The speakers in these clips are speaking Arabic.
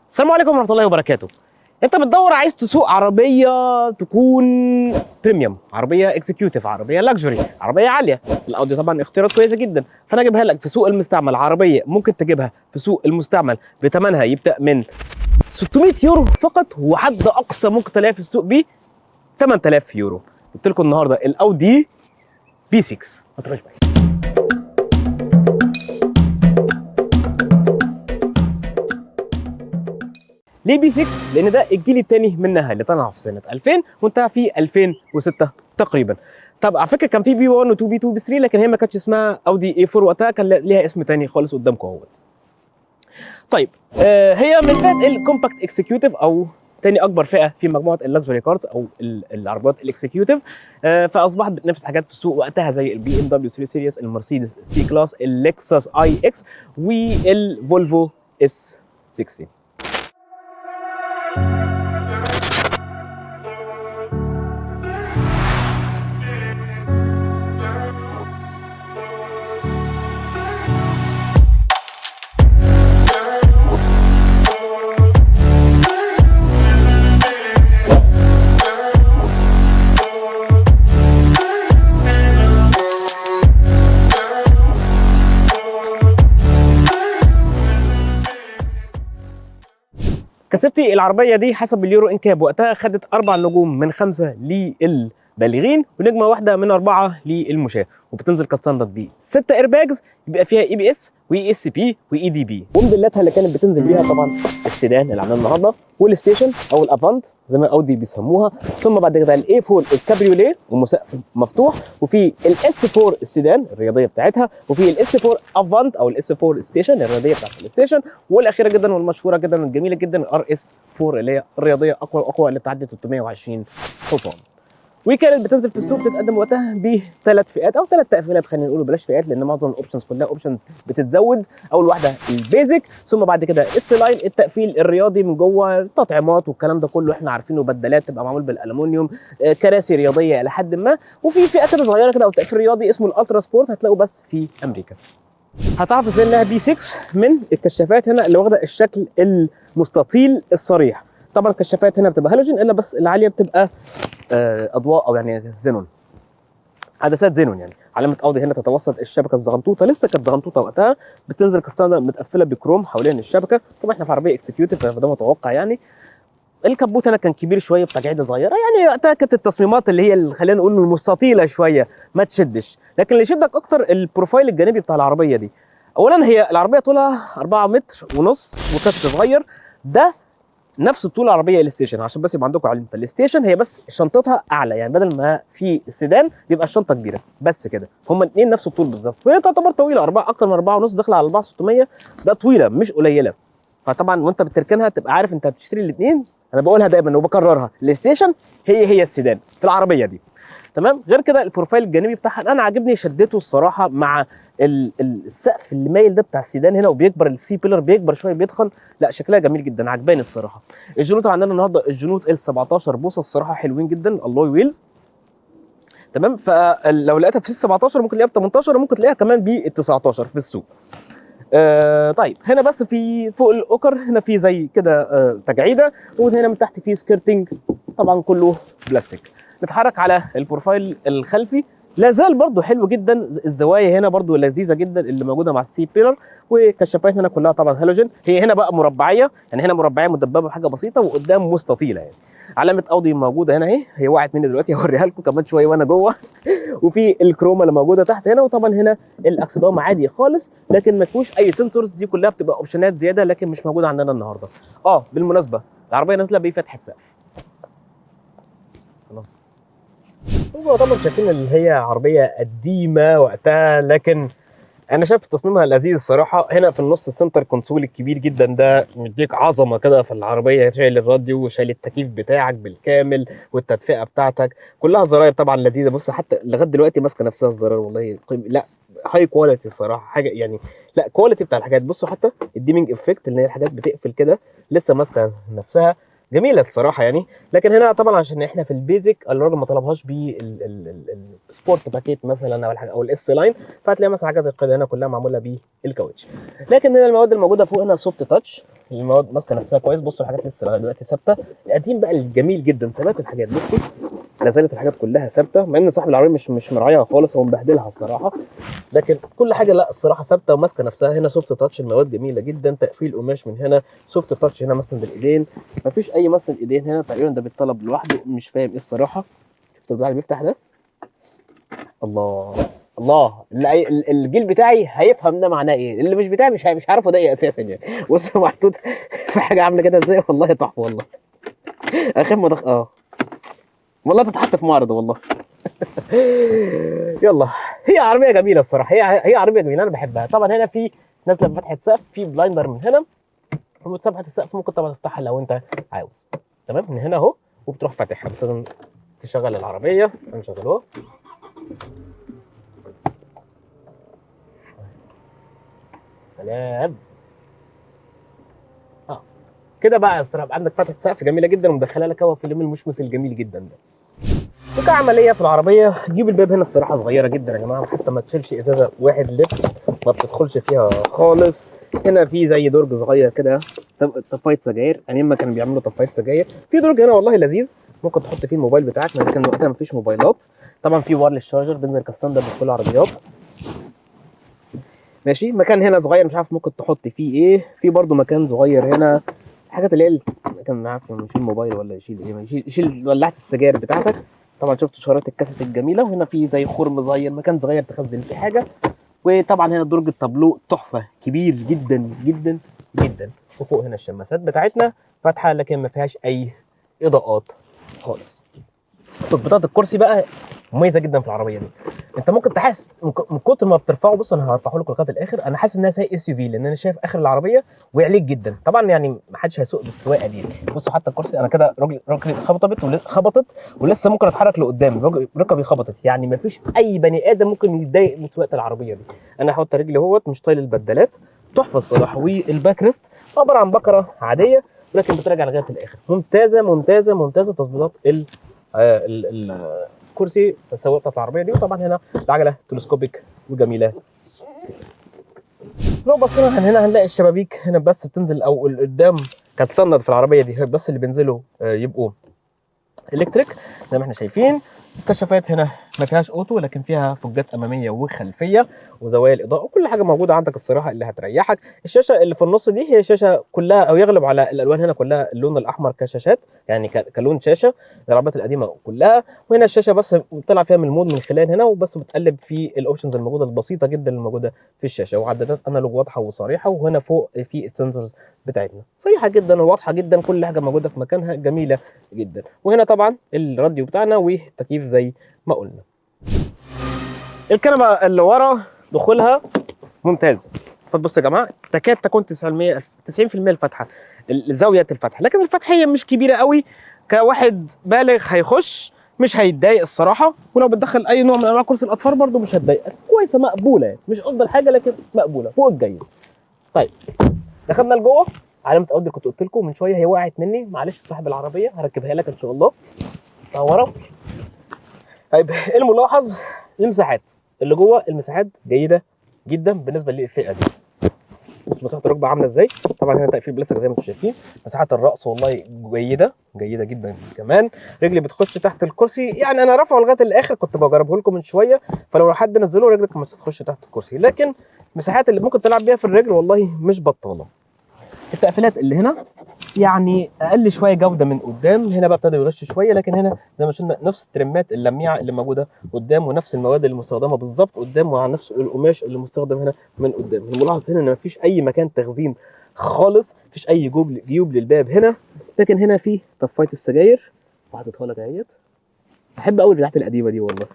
السلام عليكم ورحمة الله وبركاته. انت بتدور عايز تسوق عربية تكون بريميوم، عربية اكزيكيوتيف، عربية لاكجري، عربية عالية. الاودي طبعا اختيارات كويسة جدا، فانا اجيبها لك في سوق المستعمل. عربية ممكن تجيبها في سوق المستعمل بثمنها يبدأ من 600 يورو فقط، وحد اقصى ممكن تلاقيها في السوق ب 8000 يورو. جبت لكم النهارده الاودي بي 6. ما تروحش بعيد. ليه بي 6؟ لان ده الجيل الثاني منها اللي طلع في سنه 2000 وانتهى في 2006 تقريبا. طب على فكره كان في بي 1 و2 بي 2 بي 3، لكن هي ما كانتش اسمها اودي اي 4 وقتها، كان ليها اسم ثاني خالص قدامكم اهوت. طيب هي من فئه الكومباكت اكسكيوتيف، او ثاني اكبر فئه في مجموعه اللكجري كارز او العربيات الاكسكيوتيف. فاصبحت بتنافس حاجات في السوق وقتها زي البي ام دبليو 3 سيريس، المرسيدس سي كلاس، اللكسس اي اكس، والفولفو اس 60. كسبتي العربيه دي حسب اليورو انكاب وقتها خدت 4 نجوم من 5 للبالغين، ونجمه واحده من 4 للمشاه، وبتنزل كستاندرد ب 6 ايرباجز، يبقى فيها اي بي اس واي اس بي واي دي بي. وموديلاتها اللي كانت بتنزل بيها طبعا السيدان اللي عملناه النهارده، والستيشن او الافانت زي ما اودي بيسموها، ثم بعد كده الاي 4 الكابريوليه ومسقف مفتوح، وفي الاس 4 السيدان الرياضيه بتاعتها، وفي الاس 4 افانت او الاس 4 ستيشن الرياضيه بتاعت الستيشن، والاخيره جدا والمشهوره جدا والجميله جدا الار اس 4 اللي هي الرياضيه اقوى واقوى اللي بتعدي 320 حصان. وكانت بتنزل في السوق بتتقدم وقتها بثلاث فئات او 3 تقفيلات، خلينا نقول بلاش فئات لان معظم الاوبشنز كلها اوبشنز بتتزود. اول واحده البيزك، ثم بعد كده اس لاين التقفيل الرياضي من جوه، تطعيمات والكلام ده كله احنا عارفينه، بدلات تبقى معمول بالالومنيوم، كراسي رياضيه الى حد ما، وفي فئه كده صغيره كده او تقفيل رياضي اسمه الالترا سبورت هتلاقوه بس في امريكا. هتعرف ازاي انها بي 6 من الكشافات هنا اللي واخده الشكل المستطيل الصريح. طبعا الكشافات هنا بتبقى هالوجين، الا بس العاليه بتبقى اضواء او يعني زينون، عدسات زينون. يعني علامه اودي هنا تتوسط الشبكه الزغنطوطه، لسه كانت زغنطوطه وقتها، بتنزل كستاندرد متقفله بكروم حوالين الشبكه. طبعا احنا في عربيه اكسكيوتيف فده متوقع يعني. الكبوت هنا كان كبير شويه بتجعيده صغيره، يعني وقتها كانت التصميمات اللي هي خلينا نقول المستطيله شويه ما تشدش، لكن اللي يشدك اكتر البروفايل الجانبي بتاع العربيه دي. اولا هي العربيه طولها 4 متر ونص وكتف صغير، ده نفس طول العربيه الستيشن، عشان بس يبقى عندكم علم. فالستيشن هي بس شنطتها اعلى، يعني بدل ما في السيدان بيبقى الشنطه كبيره بس كده، هما الاثنين نفس الطول بالظبط، وهي تعتبر طويله، 4 اكتر من 4 ونص داخله على 4600، ده طويله مش قليله. فطبعا وانت بتركنها تبقى عارف انت هتشتري الاثنين. انا بقولها دايما وبكررها، الستيشن هي السيدان في العربيه دي، تمام. غير كده البروفايل الجانبي بتاعها انا عاجبني، شدته الصراحه مع السقف اللي مايل ده بتاع السيدان هنا، وبيكبر السي بيلر بيكبر شويه بيتخن، لا شكلها جميل جدا عجباني الصراحه. الجنوط عندنا النهارده الجنوط ال 17 بوصه الصراحه حلوين جدا، الالوي ويلز، تمام. فلو لقيتها في ال 17 ممكن تلاقيها ب 18، وممكن تلاقيها كمان بال 19 في السوق. طيب هنا بس في فوق الاوكر هنا في زي كده تجعيده، وهنا من تحت في سكيرتنج طبعا كله بلاستيك. نتحرك على البروفايل الخلفي، لا زال برضو حلو جدا، الزوايا هنا برضو لذيذه جدا اللي موجوده مع السي بيلر، والكشافات هنا كلها طبعا هالوجين. هي هنا بقى مربعيه، يعني هنا مربعيه مدببه بحاجه بسيطه، وقدام مستطيله يعني. علامه اودي موجوده هنا اهي، هي وقعت مني دلوقتي هوريها لكم كمان شويه وانا جوه. وفي الكروما اللي موجوده تحت هنا، وطبعا هنا الاكسدام عادي خالص لكن ما فيهوش اي سنسورز، دي كلها بتبقى اوبشنات زياده لكن مش موجوده عندنا النهارده. بالمناسبه العربيه نازله بفتحه سقف. خلاص هو طبعا شايفين اللي هي عربيه قديمه وقتها، لكن انا شايف تصميمها لذيذ الصراحه. هنا في النص السنتر كونسول الكبير جدا ده مديك عظمه كده في العربيه، شايل الراديو وشايل التكييف بتاعك بالكامل، والتدفئه بتاعتك كلها زراير طبعا لذيذه. بص حتى لغايه دلوقتي ماسكه نفسها الزرار، والله لا هاي كواليتي الصراحه، حاجه يعني لا كواليتي بتاع الحاجات. بصوا حتى الديمينج افكت اللي هي الحاجات بتقفل كده لسه ماسكه نفسها. جميله الصراحه يعني. لكن هنا طبعا عشان احنا في البيزك الراجل ما طلبهاش بالسبورت باكيت مثلا او الحاجه او الاس لاين، فهتلاقي مثلا حاجات القياده هنا كلها معموله بالكاوتش. لكن هنا المواد الموجوده فوق هنا سوفت تاتش، المواد ماسكه نفسها كويس. بصوا الحاجات لسه لغايه دلوقتي ثابته. القديم بقى الجميل جدا ثبات الحاجات، بصوا لا زالت الحاجات كلها ثابته، مع ان صاحب العربيه مش مراعيها خالص، هو مبهدلها الصراحه. لكن كل حاجه لا الصراحه ثابته وماسكه نفسها. هنا سوفت تاتش، المواد جميله جدا، تقفيل قماش من هنا سوفت تاتش. هنا مسند الايدين، مفيش اي مسند ايدين هنا تقريبا، ده بيتطلب لوحده، مش فاهم ايه الصراحه. شفت البتاع اللي بيفتح ده؟ الله الله، الجيل بتاعي هيفهم ده معناه ايه، اللي مش بتاعي مش عارفه ده ايه اساسا يعني. بص محطوط في حاجه عامله كده ازاي، والله تحفه والله. اخاف ما والله تتحط في معرض والله. يلا، هي عربيه جميله الصراحه، هي عربيه جميله انا بحبها. طبعا هنا في نازله بفتحه سقف، في بلايندر من هنا، ومتسابحه السقف ممكن طبعا تفتحها لو انت عاوز. تمام، من هنا اهو، وبتروح فاتحها، بس لازم تشغل العربيه. هنشغلوها. سلام. كده بقى الصراحه عندك فتحه سقف جميله جدا، ومدخله لك هوا في اليوم المشمس الجميل جدا ده. وكعمليه في العربيه، جيوب الباب هنا الصراحه صغيره جدا يا جماعه، حتى ما تشيلش ازازه واحد لتر ما بتدخلش فيها خالص. هنا في زي درج صغير كده، طفايه سجاير، يعني اما كانوا بيعملوا طفايه سجاير. في درج هنا والله لذيذ، ممكن تحط فيه الموبايل بتاعك، لكن وقتها مفيش موبايلات. طبعا في وايرلس شارجر بينزل كستاندرد في كل العربيات. ماشي، مكان هنا صغير مش عارف ممكن تحط فيه ايه. في برده مكان صغير هنا، حاجات اللي هي كان مش عارف يشيل موبايل ولا يشيل ايه، يشيل ولعه السجاير بتاعتك. طبعا شفت شرايط الكاسيت الجميله. وهنا في زي خرم صغير، مكان صغير تخزن فيه حاجه. وطبعا هنا درج التابلو تحفه، كبير جدا جدا جدا. وفوق هنا الشماسات بتاعتنا فاتحه، لكن ما فيهاش اي اضاءات خالص. تظبيطات الكرسي بقى مميزه جدا في العربيه دي. انت ممكن تحس من كتر ما بترفعه، بص انا هرفعه لكم لغايه الاخر، انا حاسس انها سايق اس يو في، لان انا شايف اخر العربيه وعليك جدا. طبعا يعني ما حدش هيسوق بالسواقه دي. بصوا حتى الكرسي، انا كده رجلي خبطت ولسه ممكن اتحرك لقدام، ركبي خبطت، يعني ما فيش اي بني ادم ممكن يتضايق من سواقه العربيه دي. انا هحط رجلي اهوت، مش طايل البدلات، تحفه الصراحه. والباك ريست عباره عن بكره عاديه، ولكن بتراجع لغايه الاخر، ممتازه ممتازه ممتازه. تظبيطات الكرسي السواق بتاعت العربيه دي. وطبعا هنا العجله تلسكوبيك وجميله. لو بصينا هنا هنلاقي الشبابيك هنا بس بتنزل، او قدام كانت ستاندرد في العربيه دي بس اللي بينزلوا يبقوا الكتريك زي ما احنا شايفين. الكشافات هنا ما فيهاش اوتو، لكن فيها فوجات اماميه وخلفيه وزوايا الاضاءه وكل حاجه موجوده عندك الصراحه اللي هتريحك. الشاشه اللي في النص دي هي شاشه كلها، او يغلب على الالوان هنا كلها اللون الاحمر كشاشات، يعني كلون شاشه العربيات القديمه كلها. وهنا الشاشه بس بتطلع فيها من المود من خلال هنا، وبس بتقلب في الاوبشنز الموجوده البسيطه جدا اللي موجوده في الشاشه، وعدادات انالوج واضحه وصريحه. وهنا فوق في السنسورز بتاعتنا صريحه جدا وواضحه جدا، كل حاجه موجوده في مكانها جميله جدا. وهنا طبعا الراديو بتاعنا والتكييف زي ما قلنا. الكنبه اللي ورا دخولها ممتاز. فتبص يا جماعه، تكاد تكون 90% الفتحه، زاويه الفتح، لكن الفتحه هي مش كبيره قوي. كواحد بالغ هيخش مش هيتضايق الصراحه. ولو بتدخل اي نوع من انواع كرسي الاطفال برده مش هتضايقك، كويسه مقبوله يعني، مش افضل حاجه لكن مقبوله فوق الجيد. طيب دخلنا لجوه. علامه اودي كنت قلت لكم من شويه هي وقعت مني، معلش صاحب العربيه هركبها لك ان شاء الله. ورا. طيب الملاحظ المساحات اللي جوه، المساحات جيده جدا بالنسبه للفئه دي. مساحه الركبه عامله ازاي؟ طبعا هنا تقفيل بلاستيك زي ما انتم شايفين. مساحه الراس والله جيده جيده جدا كمان. رجلي بتخش تحت الكرسي، يعني انا رافعه لغايه الاخر، كنت بجربه لكم من شويه، فلو حد نزله رجلك مش هتخش تحت الكرسي. لكن المساحات اللي ممكن تلعب بيها في الرجل والله مش بطاله. التقفيلات اللي هنا يعني اقل شويه جوده من قدام، هنا بقى ابتدى يغش شويه، لكن هنا زي ما شفنا نفس الترمات اللميعه اللي موجوده قدام، ونفس المواد المستخدمه بالظبط قدام، وعلى نفس القماش اللي مستخدم هنا من قدام. الملاحظ هنا ان مفيش اي مكان تخزين خالص، مفيش اي جيوب للباب هنا. لكن هنا في طفايه السجاير وحاططها لك اهيت. بحب قوي البتاعات القديمه دي والله،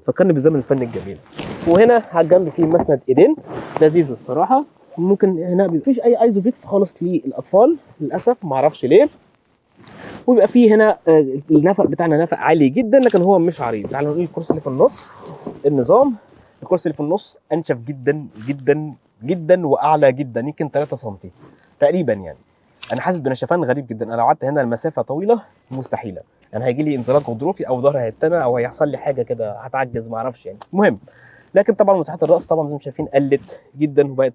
فكرني بالزمن الفني الجميل. وهنا على الجنب في مسند ايدين لذيذ الصراحه. ممكن هنا مفيش اي ايزوفيكس خالص للاطفال للاسف، معرفش ليه. ويبقى فيه هنا النفق بتاعنا نفق عالي جدا، لكن هو مش عريض. تعالوا نقول الكرسي اللي في النص. النظام الكرسي اللي في النص انشف جدا جدا جدا واعلى جدا، يمكن 3 سم تقريبا يعني. انا حاسس بنشفان غريب جدا. انا لو قعدت هنا المسافه طويله مستحيله، انا هيجي لي انزلاق غضروفي او ظهري هيتنى او هيحصل لي حاجه كده، هتعجز ما اعرفش يعني. المهم، لكن طبعا مساحه الراس طبعا زي ما شايفين قلت جدا وبقت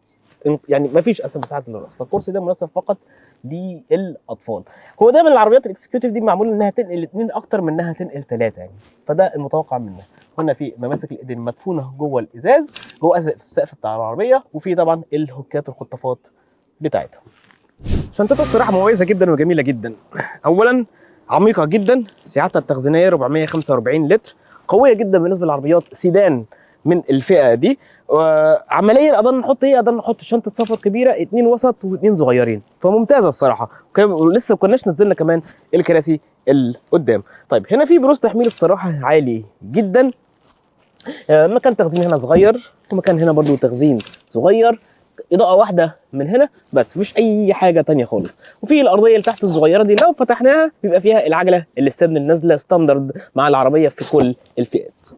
يعني ما فيش اصلا مساحه للراس، فالكرسي ده مناسب فقط للاطفال. هو دايما العربيات الاكسكيوتيف دي معمول انها تنقل اثنين اكتر من انها تنقل ثلاثه يعني، فده المتوقع منها. هنا في مماسك الايدين مدفونه جوه الازاز، جوه السقف بتاع العربيه، وفي طبعا الهوكات الخطافات بتاعتها. شنطتها الصراحه مميزه جدا وجميله جدا. اولا عميقه جدا، سعتها التخزينيه 445 لتر، قويه جدا بالنسبه للعربيات سيدان من الفئه دي. عمليا قدرنا نحط ايه؟ قدرنا نحط شنطه سفر كبيره، اتنين وسط واثنين صغيرين، فممتازه الصراحه. ولسه ما كناش نزلنا كمان الكراسي اللي قدام. طيب هنا في بروز تحميل الصراحه عالي جدا، مكان تخزين هنا صغير، ومكان هنا برضو تخزين صغير، اضاءه واحده من هنا بس، مفيش اي حاجه ثانيه خالص. وفي الارضيه اللي تحت الصغيره دي لو فتحناها بيبقى فيها العجله الاستبن النازله ستاندرد مع العربيه في كل الفئات.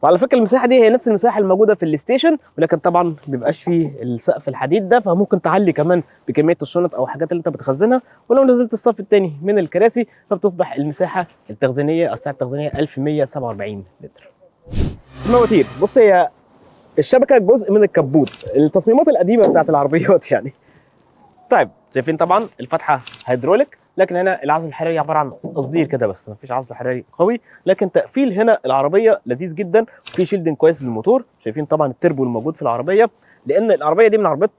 وعلى فكره المساحه دي هي نفس المساحه الموجوده في الستيشن، ولكن طبعا ما بيبقاش فيه السقف الحديد ده، فممكن تعلي كمان بكميه الشنط او الحاجات اللي انت بتخزنها. ولو نزلت الصف الثاني من الكراسي فبتصبح المساحه التخزينيه، السعه التخزينيه 1147 لتر. المواتير، بص هي الشبكه جزء من الكبوت، التصميمات القديمه بتاعت العربيات يعني. طيب شايفين طبعا الفتحه هيدروليك، لكن هنا العزل الحراري عباره عن قصدير كده بس، مفيش عزل حراري قوي، لكن تقفيل هنا العربيه لذيذ جدا، وفي شيلدنج كويس للموتور. شايفين طبعا التربو الموجود في العربيه، لان العربيه دي من العربيات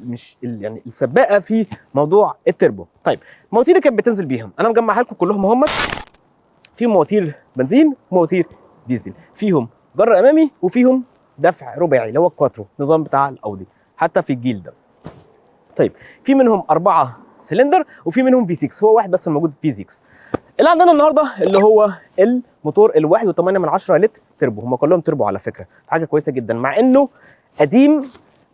مش يعني السباقه في موضوع التربو. طيب المواتير اللي كانت بتنزل بيهم انا مجمعها لكم كلهم هم. في مواتير بنزين ومواتير ديزل، فيهم جر امامي وفيهم دفع رباعي اللي هو الكواترو، نظام بتاع الاودي حتى في الجيل ده. طيب في منهم 4 سلندر وفي منهم في 6، هو واحد بس الموجود في 6. اللي عندنا النهارده اللي هو الموتور ال 1.8 لتر تربو، هم كلهم تربو على فكره، حاجه كويسه جدا مع انه قديم،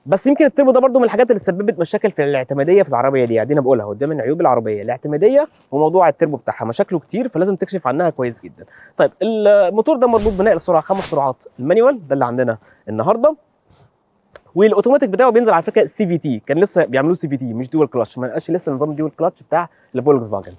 بس يمكن التربو ده برده من الحاجات اللي سببت مشاكل في الاعتماديه في العربيه دي، قاعدين بقولها قدام من عيوب العربيه الاعتماديه وموضوع التربو بتاعها مشاكله كتير، فلازم تكشف عنها كويس جدا. طيب الموتور ده مربوط بنقل السرعه 5 سرعات المانيوال، ده اللي عندنا النهارده. والاوتوماتيك بتاعه بينزل على فكره سي في تي، كان لسه بيعملوا سي في تي مش دول كلاتش، ما لقاش لسه نظام دول كلاتش بتاع الفولكس فاجن.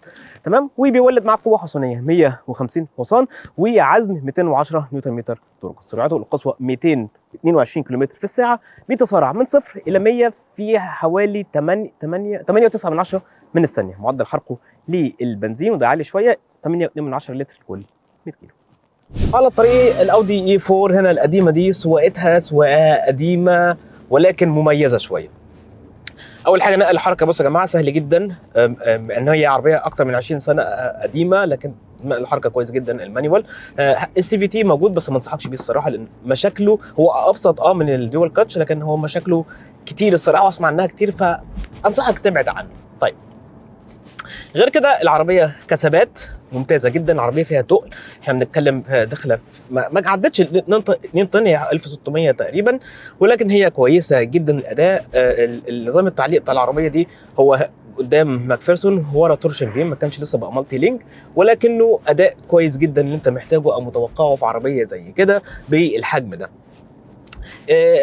تمام. وبيولد معاه قوه حصانيه 150 حصان وعزم 210 نيوتن متر تورك. سرعته القصوى 222 كم في الساعه، بيتسارع من 0 الى 100 في حوالي 8.9 من الثانيه. معدل حرقه للبنزين وده عالي شويه 8.2 لتر لكل 100 كيلو. على الطريق الاودي اي 4 هنا القديمه دي سواقتها سواقه قديمه ولكن مميزه شويه. اول حاجه نقل الحركه، بصوا يا جماعه سهل جدا، ان هي عربيه اكتر من 20 سنه قديمه، لكن نقل الحركه كويس جدا. المانيوال السي في تي موجود بس ما انصحكش بيه الصراحه، لان مشاكله هو ابسط من الدول كاتش، لكن هو مشاكله كتير الصراحه واسمع عنها كتير، فانصحك تبعد عنه. طيب غير كده العربيه كثبات ممتازه جدا، العربيه فيها تقل، احنا بنتكلم داخله ما عدتش 2 طن، هي 1600 تقريبا، ولكن هي كويسه جدا. الاداء النظام التعليق بتاع العربيه دي هو قدام ماكفيرسون ورا تورشن فين، ما كانش لسه بقى مالتي لينك، ولكنه اداء كويس جدا اللي انت محتاجه او متوقعه في عربيه زي كده بالحجم ده.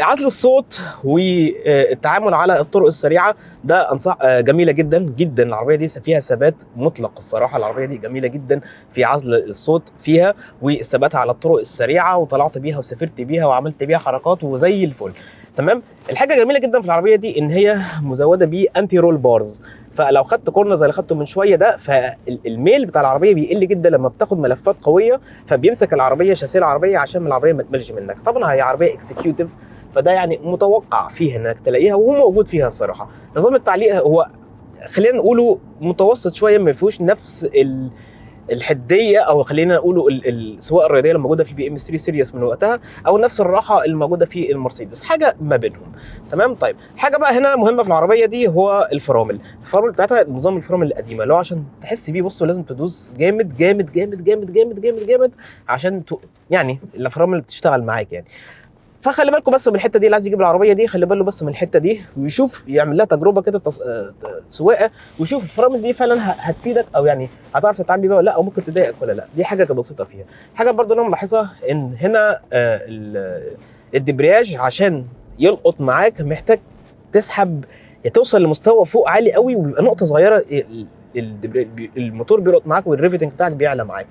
عزل الصوت والتعامل على الطرق السريعه ده انصح جميله جدا جدا. العربيه دي فيها ثبات مطلق الصراحه، العربيه دي جميله جدا في عزل الصوت فيها وثباتها على الطرق السريعه، وطلعت بيها وسافرت بيها وعملت بيها حركات وزي الفل. تمام. الحاجه جميله جدا في العربيه دي ان هي مزوده بانتي رول بارز، فلو خدت كورنر زي اللي خدته من شويه ده، فالميل بتاع العربيه بيقل جدا لما بتاخد ملفات قويه، فبيمسك العربيه شاسيه العربيه عشان العربيه ما تملش منك. طبعا هي عربيه اكسكيوتيف، فده يعني متوقع فيها انك تلاقيها وهو موجود فيها الصراحه. نظام التعليق هو خلينا نقوله متوسط شويه، ما فيهوش نفس الحديه، او خلينا نقوله السواقه الرياضيه اللي موجوده في بي ام 3 سيريس من وقتها، او نفس الراحه اللي موجوده في المرسيدس، حاجه ما بينهم. تمام. طيب حاجه بقى هنا مهمه في العربيه دي هو الفرامل بتاعتها، نظام الفرامل القديمه اللي هو عشان تحس بيه، بصوا لازم تدوس جامد جامد جامد جامد جامد جامد جامد عشان يعني الفرامل تشتغل معاك يعني. فخلي بالكم بس من الحته دي، اللي عايز يجيب العربيه دي خلي باله بس من الحته دي، ويشوف يعمل لها تجربه كده سواقه، ويشوف الفرامل دي فعلا هتفيدك او يعني هتعرف تتعامل بيها ولا لا، او ممكن تضايقك ولا لا. دي حاجه بسيطه فيها. حاجه برضو انا ملاحظها ان هنا الدبرياج عشان يلقط معاك محتاج تسحب يا توصل لمستوى فوق عالي قوي وبيبقى نقطه صغيره الموتور بيلقط معاك والريفتنج بتاعك بيعلى معاك.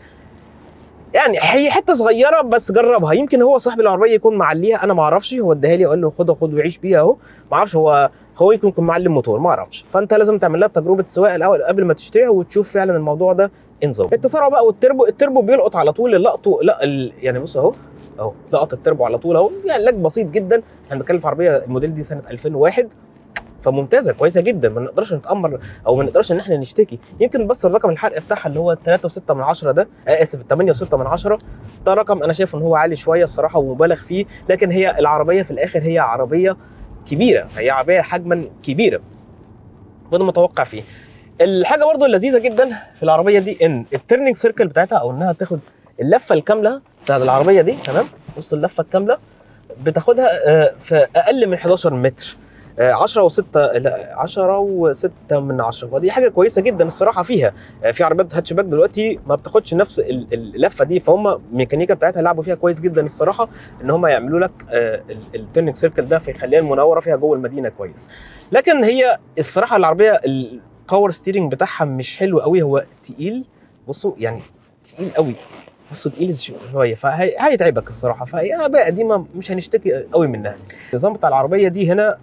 يعني هي حته صغيره بس جربها، يمكن هو صاحب العربيه يكون معليها، انا ما اعرفش، هو اداها لي وقال له خد وعيش بيها اهو، ما اعرفش هو يمكن معلم موتور، ما اعرفش. فانت لازم تعمل لها تجربه سواقه الاول قبل ما تشتريها وتشوف فعلا الموضوع ده انظم. التسارع بقى والتربو بيلقط على طول لقطه، لا يعني بص اهو لقط التربو على طول اهو، يعني لاج بسيط جدا. احنا بنتكلم في عربيه الموديل دي سنه 2001، فممتازه كويسه جدا، ما نقدرش نتامر او ما نقدرش ان احنا نشتكي. يمكن بس الرقم الحرق بتاعها اللي هو 3.6 ده، اسف 8.6، ده رقم انا شايف ان هو عالي شويه الصراحه ومبالغ فيه، لكن هي العربيه في الاخر هي عربيه كبيره، هي عربيه حجما كبيره وده متوقع فيه. الحاجه برضو اللذيذه جدا في العربيه دي ان التيرنينج سيركل بتاعتها، او انها تاخد اللفه الكامله بتاعت العربيه دي، تمام، بص اللفه الكامله بتاخدها في اقل من 11 متر، 10 و6 من 10، ودي حاجه كويسه جدا الصراحه فيها. في عربيات هاتشباك دلوقتي ما بتاخدش نفس اللفه دي، فهم الميكانيكا بتاعتها لعبوا فيها كويس جدا الصراحه، ان هم يعملوا لك التيرنينج سيركل ده فيخليها المنوره فيها جوه المدينه كويس. لكن هي الصراحه العربيه الباور ستيرنج بتاعها مش حلو قوي، هو تقيل، بصوا يعني تقيل قوي، بصوا تقيل شويه، فهيتعبك الصراحه. فهي عربيه قديمه مش هنشتكي قوي منها. النظام بتاع العربيه دي هنا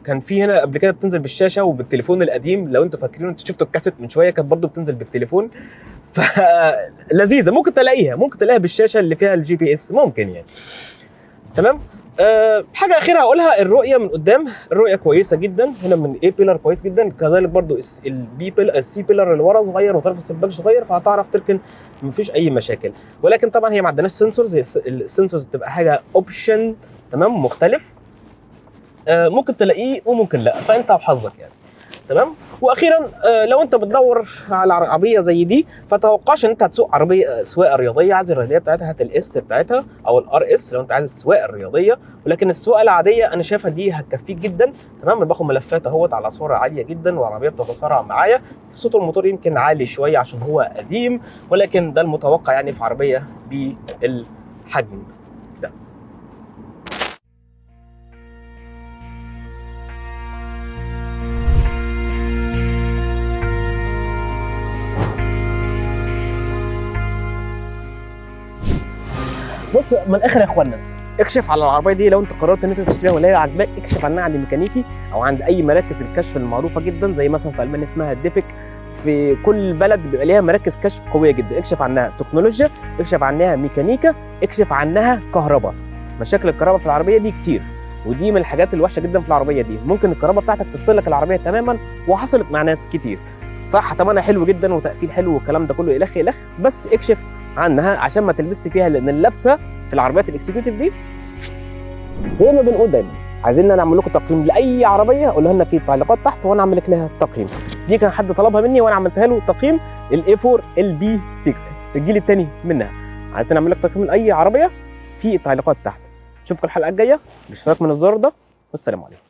كان في هنا قبل كده بتنزل بالشاشه وبالتليفون القديم، لو انتوا فاكرين، انتوا شفتوا الكاسيت من شويه كانت برضو بتنزل بالتليفون، فلذيذه، ممكن تلاقيها بالشاشه اللي فيها الجي بي اس، ممكن يعني. تمام. حاجه اخيره هقولها، الرؤيه من قدام، الرؤيه كويسه جدا هنا من الاي بيلر كويس جدا، كذلك برضو السي بيلر اللي ورا صغير وطرف السباك صغير، فهتعرف تركن مفيش اي مشاكل. ولكن طبعا هي ما عندناش سنسورز، السنسورز بتبقى حاجه اوبشن، تمام، مختلف، ممكن تلاقيه وممكن لا، فانت وحظك يعني. تمام. واخيرا لو انت بتدور على عربيه زي دي، فتوقعش ان انت هتسوق عربيه سواقه رياضيه، عايز الرياضيه بتاعتها هات الاس بتاعتها او الار اس لو انت عايز السواقه الرياضيه، ولكن السواقه العاديه انا شايفها دي هتكفيك جدا. تمام. انا باخد ملفات اهوت على سرعه عاليه جدا، وعربيه بتتسارع معايا، صوت الموتور يمكن عالي شويه عشان هو قديم، ولكن ده المتوقع يعني في عربيه بالحجم ده. بص من الاخر يا اخوانا، اكشف على العربيه دي لو انت قررت ان انت تشتريها ولا هي عاجباك، اكشف عنها عند الميكانيكي او عند اي مراكز الكشف المعروفه جدا، زي مثلا في المانيا اسمها ديفك، في كل بلد بيبقى ليها مراكز كشف قويه جدا. اكشف عنها تكنولوجيا، اكشف عنها ميكانيكا، اكشف عنها كهرباء. مشاكل الكهرباء في العربيه دي كتير، ودي من الحاجات الوحشه جدا في العربيه دي، ممكن الكهرباء بتاعتك تفصل لك العربيه تماما، وحصلت مع ناس كتير. صح، ثمنها حلو جدا وتقفيل حلو والكلام ده كله الخ، بس اكشف عنها عشان ما تلبسش فيها، لان اللبسه في العربيات الاكسكيوتيف دي زي ما بنقول دايما، عايزين نعمل لكم تقييم لاي عربيه قولها لنا في التعليقات تحت وانا اعمل لك لها تقييم. دي كان حد طلبها مني وانا عملتها له تقييم الاي 4 البي 6 الجيل الثاني منها. عايزين نعمل لك تقييم لاي عربيه في التعليقات تحت. اشوفكم الحلقه الجايه، الاشتراك من الزر ده، والسلام عليكم.